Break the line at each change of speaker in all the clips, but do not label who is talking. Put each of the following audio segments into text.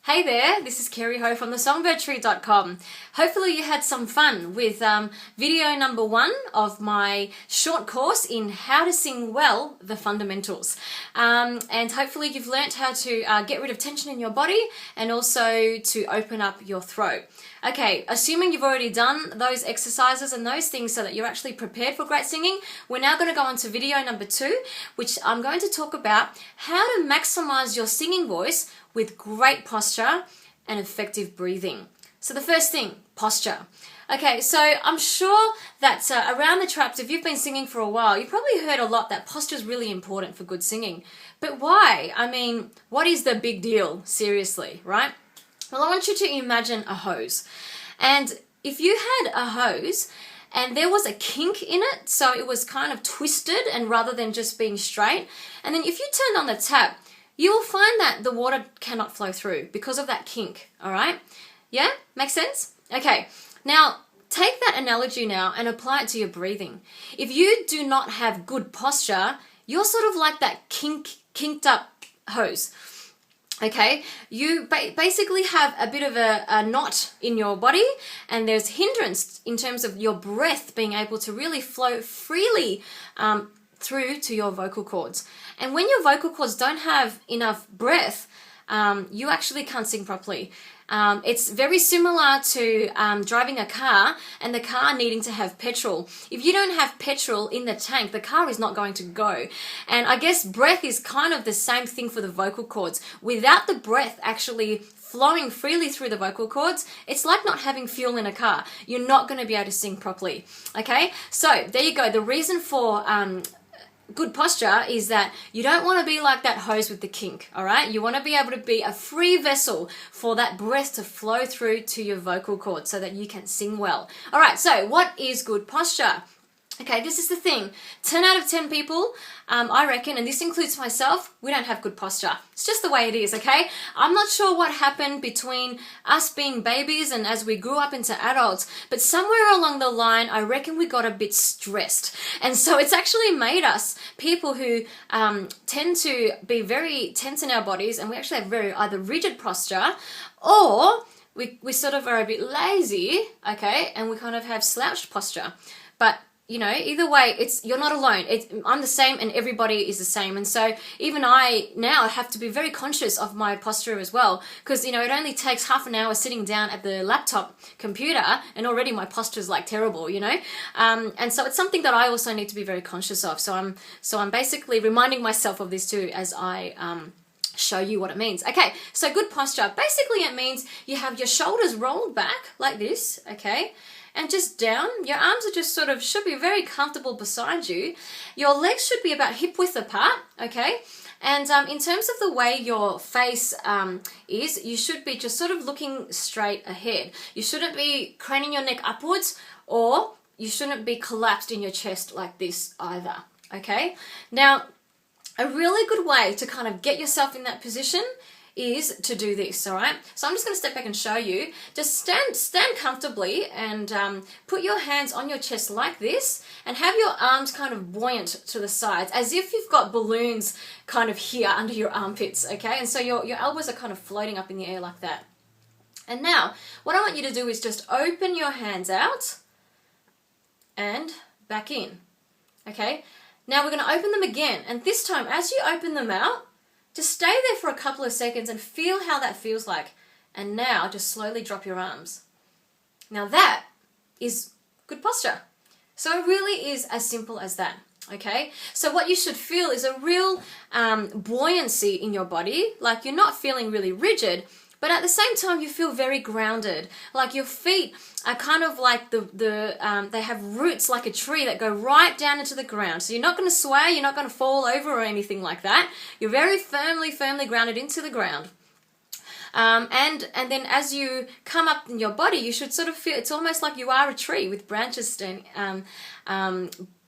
Hey there, this is Kerry Ho from the Songbird.com. Hopefully you had some fun with video number 1 of my short course in how to sing well, the fundamentals. And hopefully you've learnt how to get rid of tension in your body and also to open up your throat. Okay, assuming you've already done those exercises and those things so that you're actually prepared for great singing, we're now going to go on to video number 2, which I'm going to talk about how to maximize your singing voice with great posture and effective breathing. So the first thing, posture. Okay, so I'm sure that around the traps, if you've been singing for a while, you've probably heard a lot that posture is really important for good singing. But why? I mean, what is the big deal? Seriously, right? Well, I want you to imagine a hose. And if you had a hose and there was a kink in it, so it was kind of twisted and rather than just being straight, and then if you turned on the tap, you will find that the water cannot flow through because of that kink, all right? Yeah? Makes sense? Okay, now take that analogy now and apply it to your breathing. If you do not have good posture, you're sort of like that kinked up hose. Okay, you basically have a bit of a knot in your body and there's hindrance in terms of your breath being able to really flow freely through to your vocal cords. And when your vocal cords don't have enough breath, you actually can't sing properly. It's very similar to driving a car and the car needing to have petrol. If you don't have petrol in the tank, the car is not going to go. And I guess breath is kind of the same thing for the vocal cords. Without the breath actually flowing freely through the vocal cords, it's like not having fuel in a car. You're not going to be able to sing properly. Okay, so there you go. The reason for good posture is that you don't want to be like that hose with the kink, all right? You want to be able to be a free vessel for that breath to flow through to your vocal cords so that you can sing well. All right, so what is good posture? Okay, this is the thing. 10 out of 10 people, I reckon, and this includes myself, we don't have good posture. It's just the way it is, okay? I'm not sure what happened between us being babies and as we grew up into adults, but somewhere along the line, I reckon we got a bit stressed. And so it's actually made us people who tend to be very tense in our bodies, and we actually have very either rigid posture, or we sort of are a bit lazy, okay, and we kind of have slouched posture. But you know, either way, you're not alone. I'm the same and everybody is the same. And so even I now have to be very conscious of my posture as well, because, you know, it only takes half an hour sitting down at the laptop computer and already my posture is like terrible, you know. And so it's something that I also need to be very conscious of. So I'm basically reminding myself of this too as I show you what it means. Okay, so good posture. Basically it means you have your shoulders rolled back like this, okay? And just down. Your arms are just sort of, should be very comfortable beside you. Your legs should be about hip width apart, okay? And in terms of the way your face is, you should be just sort of looking straight ahead. You shouldn't be craning your neck upwards, or you shouldn't be collapsed in your chest like this either, okay? Now, a really good way to kind of get yourself in that position is to do this, all right? So I'm just going to step back and show you. Just stand comfortably and put your hands on your chest like this and have your arms kind of buoyant to the sides as if you've got balloons kind of here under your armpits, okay? And so your elbows are kind of floating up in the air like that. And now, what I want you to do is just open your hands out and back in, okay? Now we're going to open them again, and this time as you open them out, just stay there for a couple of seconds and feel how that feels like. And now just slowly drop your arms. Now that is good posture. So it really is as simple as that, okay? So what you should feel is a real buoyancy in your body, like you're not feeling really rigid, but at the same time you feel very grounded. Like your feet are kind of like they have roots like a tree that go right down into the ground. So you're not going to sway, you're not going to fall over or anything like that. You're very firmly grounded into the ground. And then as you come up in your body, you should sort of feel, it's almost like you are a tree with branches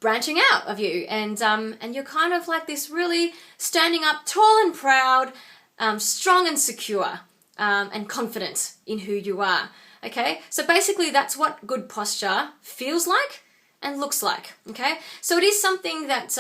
branching out of you. And you're kind of like this really standing up tall and proud, strong and secure. And confident in who you are, okay? So basically that's what good posture feels like and looks like. Okay, so it is something that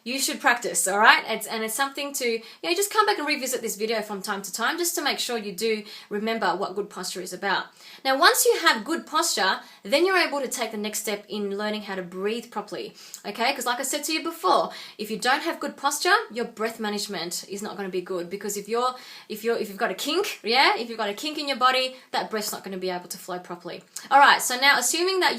you should practice. All right, it's something to just come back and revisit this video from time to time, just to make sure you do remember what good posture is about. Now, once you have good posture, then you're able to take the next step in learning how to breathe properly. Okay, because like I said to you before, if you don't have good posture, your breath management is not going to be good, because if you've got a kink, if you've got a kink in your body, that breath's not going to be able to flow properly. All right, so now assuming that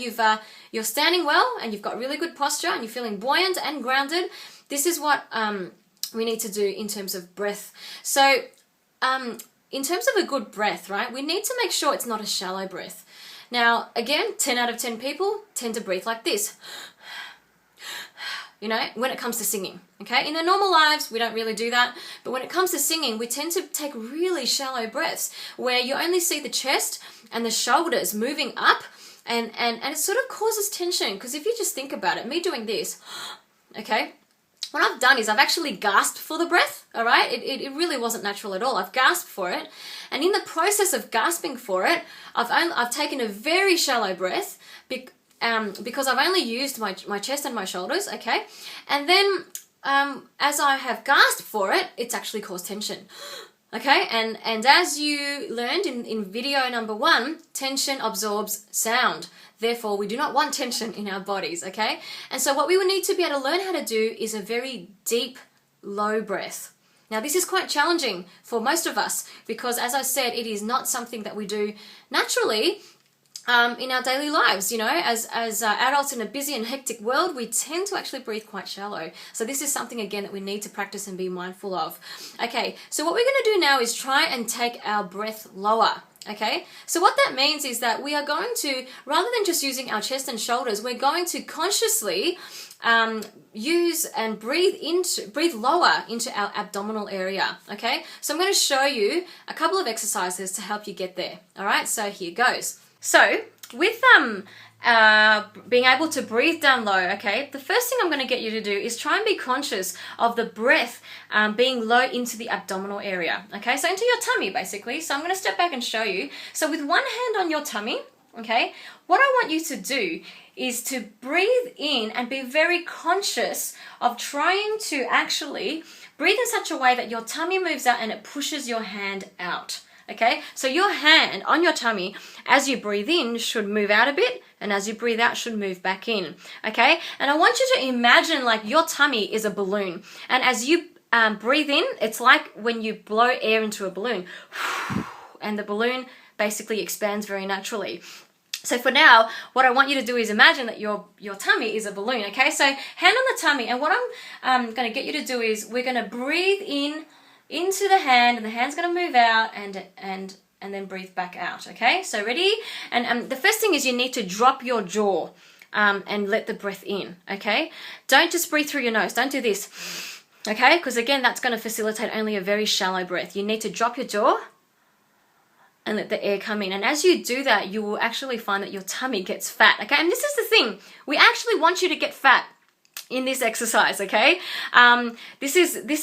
you're standing well and you've got really good posture and you're feeling buoyant and grounded, this is what we need to do in terms of breath. So in terms of a good breath, right, we need to make sure it's not a shallow breath. Now, again, 10 out of 10 people tend to breathe like this, when it comes to singing, okay? In our normal lives, we don't really do that, but when it comes to singing, we tend to take really shallow breaths where you only see the chest and the shoulders moving up, and it sort of causes tension, because if you just think about it, me doing this, okay, what I've done is I've actually gasped for the breath, all right? It really wasn't natural at all. I've gasped for it, and in the process of gasping for it, I've taken a very shallow breath because I've only used my chest and my shoulders, okay? And then as I have gasped for it, it's actually caused tension. Okay, and as you learned in video number 1, tension absorbs sound. Therefore, we do not want tension in our bodies, okay? And so what we would need to be able to learn how to do is a very deep, low breath. Now, this is quite challenging for most of us because, as I said, it is not something that we do naturally in our daily lives. As adults in a busy and hectic world, we tend to actually breathe quite shallow. So this is something, again, that we need to practice and be mindful of. Okay, so what we're going to do now is try and take our breath lower. Okay, so what that means is that we are going to, rather than just using our chest and shoulders, we're going to consciously use and breathe lower into our abdominal area. Okay, so I'm going to show you a couple of exercises to help you get there. All right, so here goes. So with being able to breathe down low, okay, the first thing I'm going to get you to do is try and be conscious of the breath being low into the abdominal area, okay, so into your tummy basically. So I'm going to step back and show you. So with one hand on your tummy, okay, what I want you to do is to breathe in and be very conscious of trying to actually breathe in such a way that your tummy moves out and it pushes your hand out. Okay, so your hand on your tummy, as you breathe in, should move out a bit, and as you breathe out, should move back in. Okay, and I want you to imagine like your tummy is a balloon, and as you breathe in, it's like when you blow air into a balloon, and the balloon basically expands very naturally. So for now, what I want you to do is imagine that your tummy is a balloon. Okay, so hand on the tummy, and what I'm going to get you to do is we're going to breathe in into the hand, and the hand's going to move out and then breathe back out. Okay, so ready? And the first thing is you need to drop your jaw and let the breath in. Okay, don't just breathe through your nose. Don't do this. Okay, because again, that's going to facilitate only a very shallow breath. You need to drop your jaw and let the air come in. And as you do that, you will actually find that your tummy gets fat. Okay, and this is the thing. We actually want you to get fat in this exercise, okay? This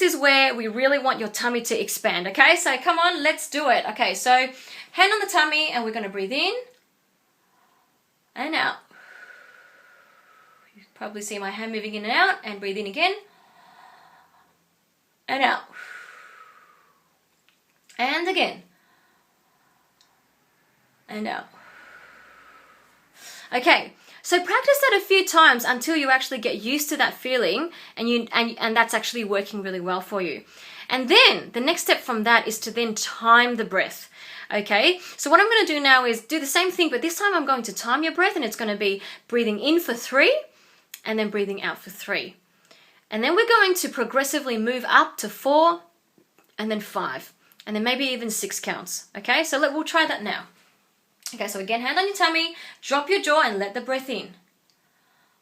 is where we really want your tummy to expand, okay? So come on, let's do it. Okay, so hand on the tummy, and we're going to breathe in and out. You probably see my hand moving in and out, and breathe in again and out. And again and out. Okay, so practice that a few times until you actually get used to that feeling, and that's actually working really well for you. And then the next step from that is to then time the breath. Okay, so what I'm going to do now is do the same thing, but this time I'm going to time your breath, and it's going to be breathing in for 3 and then breathing out for 3. And then we're going to progressively move up to 4 and then 5 and then maybe even 6 counts. Okay, so we'll try that now. Okay, so again, hand on your tummy, drop your jaw and let the breath in.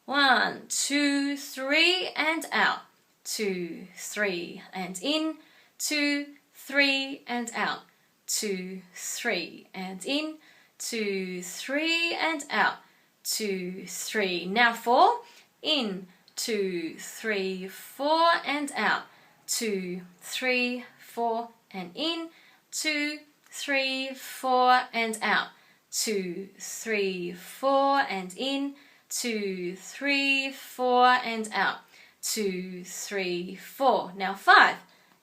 1, 2, 3 and out. 2, 3 and in. 2, 3 and out. 2, 3 and in. 2, 3 and out. 2, 3. Now 4. In. 2, 3, 4 and out. 2, 3, 4 and in. 2, 3, 4 and out. 2, 3, 4 and in. 2, 3, 4, and out. 2, 3, 4. Now 5.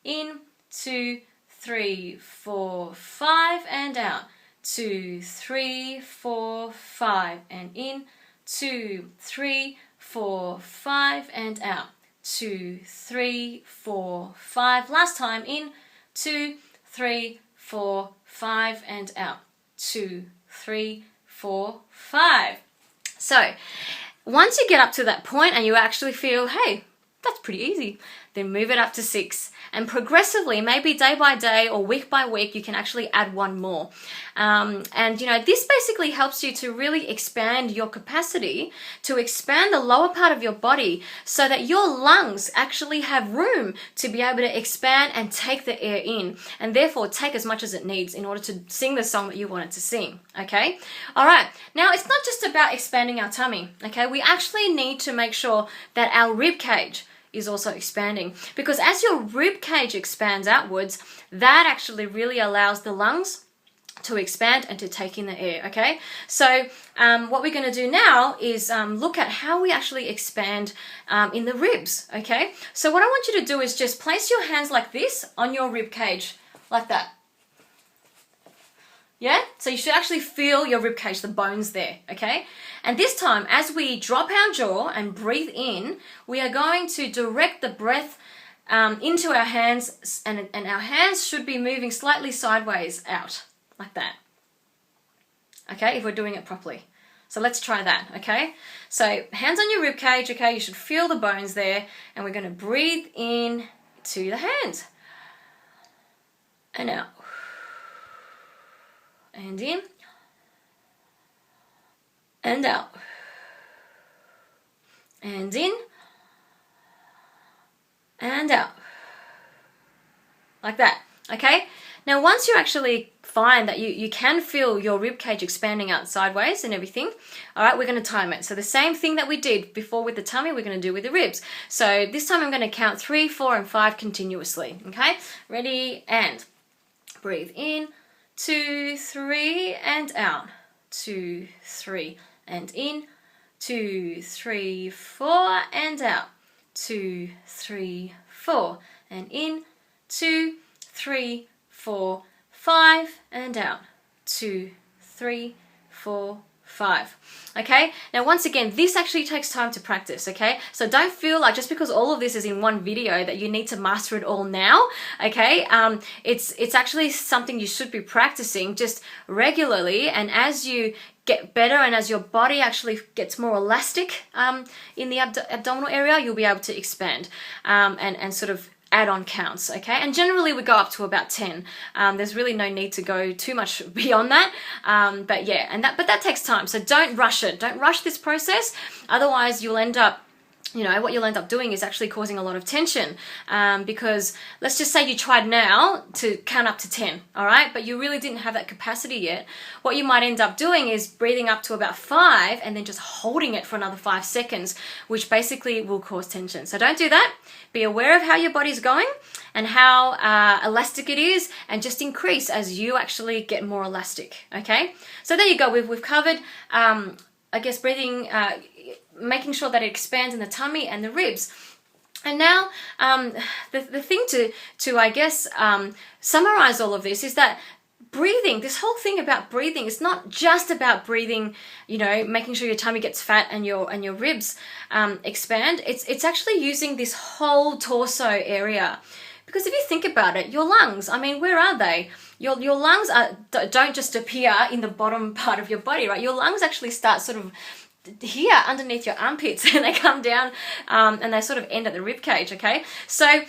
In, 2, 3, 4, 5, and out. 2, 3, 4, 5, and in. 2, 3, 4, 5, and out. 2, 3, 4, 5. Last time. In, 2, 3, 4, 5, and out. 2, 3, 4, 5. So, once you get up to that point and you actually feel, hey, that's pretty easy, then move it up to 6. And progressively, maybe day by day or week by week, you can actually add one more. And you know, this basically helps you to really expand your capacity, to expand the lower part of your body so that your lungs actually have room to be able to expand and take the air in, and therefore take as much as it needs in order to sing the song that you want it to sing, okay? All right, now it's not just about expanding our tummy, okay? We actually need to make sure that our rib cage is also expanding, because as your rib cage expands outwards, that actually really allows the lungs to expand and to take in the air, okay? So what we're going to do now is look at how we actually expand in the ribs, okay? So what I want you to do is just place your hands like this on your rib cage, like that. Yeah? So you should actually feel your rib cage, the bones there, okay? And this time, as we drop our jaw and breathe in, we are going to direct the breath into our hands, and our hands should be moving slightly sideways out, like that. Okay, if we're doing it properly. So let's try that, okay? So hands on your rib cage, okay? You should feel the bones there, and we're going to breathe in to the hands. And out. And in. And out. And in. And out. Like that, okay? Now once you actually find that you can feel your rib cage expanding out sideways and everything, all right, we're going to time it. So the same thing that we did before with the tummy, we're going to do with the ribs. So this time I'm going to count 3, 4, and 5 continuously, okay? Ready, and breathe in, 2, 3, and out. 2, 3, and in. 2, 3, 4, and out. 2, 3, 4, and in. 2, 3, 4, 5, and out. 2, 3, 4, 5. Okay, now once again, this actually takes time to practice, okay? So don't feel like just because all of this is in one video that you need to master it all now, okay? It's actually something you should be practicing just regularly, and as you get better and as your body actually gets more elastic in the abdominal area, you'll be able to expand and sort of add-on counts, okay? And generally we go up to about 10. There's really no need to go too much beyond that. But yeah, but that takes time. So don't rush it. Don't rush this process. Otherwise you'll end up, you know, what you'll end up doing is actually causing a lot of tension, because let's just say you tried now to count up to 10, all right? But you really didn't have that capacity yet. What you might end up doing is breathing up to about 5 and then just holding it for another 5 seconds, which basically will cause tension. So don't do that. Be aware of how your body's going and how elastic it is, and just increase as you actually get more elastic, okay? So there you go. We've covered, I guess, breathing, making sure that it expands in the tummy and the ribs. And now the thing to I guess summarize all of this is that breathing, this whole thing about breathing, it's not just about breathing, you know, making sure your tummy gets fat and your ribs expand. It's actually using this whole torso area. Because if you think about it, your lungs, I mean, where are they? Your lungs don't just appear in the bottom part of your body, right? Your lungs actually start sort of here underneath your armpits, and they come down and they sort of end at the rib cage, okay? So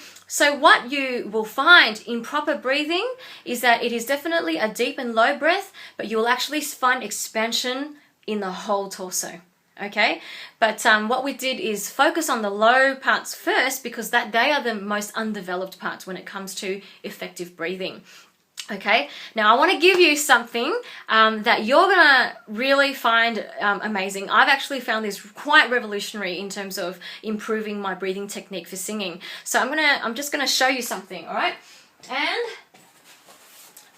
what you will find in proper breathing is that it is definitely a deep and low breath, but you will actually find expansion in the whole torso, okay? But what we did is focus on the low parts first, because they are the most undeveloped parts when it comes to effective breathing. Okay, now I want to give you something that you're gonna really find amazing. I've actually found this quite revolutionary in terms of improving my breathing technique for singing. So I'm just gonna show you something, all right? And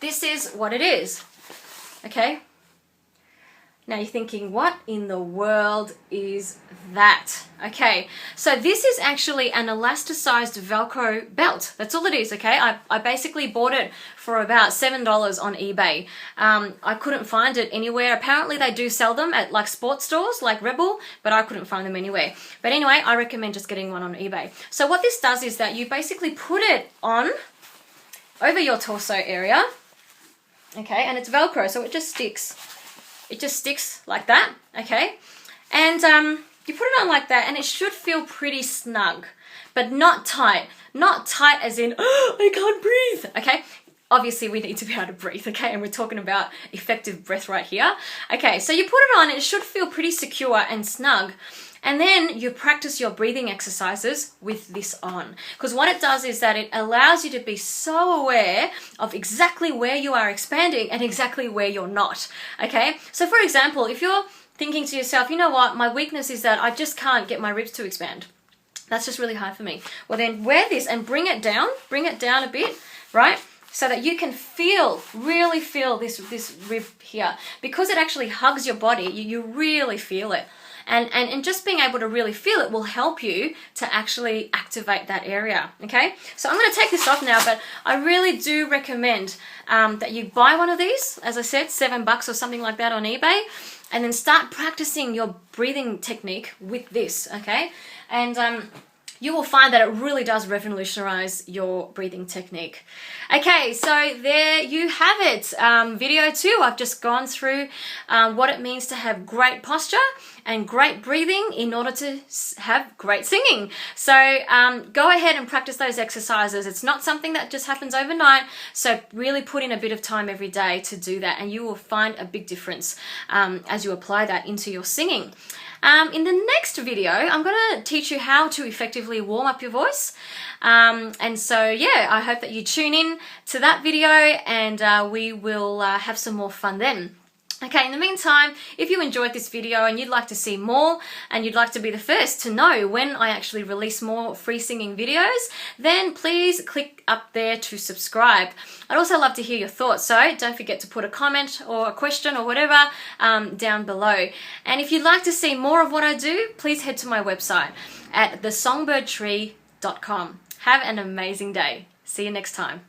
this is what it is. Okay, Now you're thinking, what in the world is that? Okay, so this is actually an elasticized Velcro belt. That's all it is, okay? I basically bought it for about $7 on eBay. I couldn't find it anywhere. Apparently they do sell them at like sports stores like Rebel, but I couldn't find them anywhere. But anyway, I recommend just getting one on eBay. So what this does is that you basically put it on over your torso area, okay? And it's Velcro, so it just sticks. It just sticks like that, okay? And you put it on like that and it should feel pretty snug, but not tight. Not tight as in, oh, I can't breathe, okay? Obviously we need to be able to breathe, okay? And we're talking about effective breath right here. Okay, so you put it on, it should feel pretty secure and snug. And then you practice your breathing exercises with this on. Because what it does is that it allows you to be so aware of exactly where you are expanding and exactly where you're not. Okay? So for example, if you're thinking to yourself, you know what, my weakness is that I just can't get my ribs to expand. That's just really hard for me. Well then wear this and bring it down a bit, right? So that you can feel, really feel this rib here. Because it actually hugs your body, you really feel it. And just being able to really feel it will help you to actually activate that area, okay? So I'm going to take this off now, but I really do recommend that you buy one of these, as I said, $7 or something like that on eBay, and then start practicing your breathing technique with this, okay? And you will find that it really does revolutionize your breathing technique. Okay, so there you have it. Video 2, I've just gone through what it means to have great posture and great breathing in order to have great singing. So go ahead and practice those exercises. It's not something that just happens overnight, so really put in a bit of time every day to do that, and you will find a big difference as you apply that into your singing. In the next video, I'm going to teach you how to effectively warm up your voice. And so, yeah, I hope that you tune in to that video, and we will have some more fun then. Okay, in the meantime, if you enjoyed this video and you'd like to see more and you'd like to be the first to know when I actually release more free singing videos, then please click up there to subscribe. I'd also love to hear your thoughts, so don't forget to put a comment or a question or whatever down below. And if you'd like to see more of what I do, please head to my website at thesongbirdtree.com. Have an amazing day. See you next time.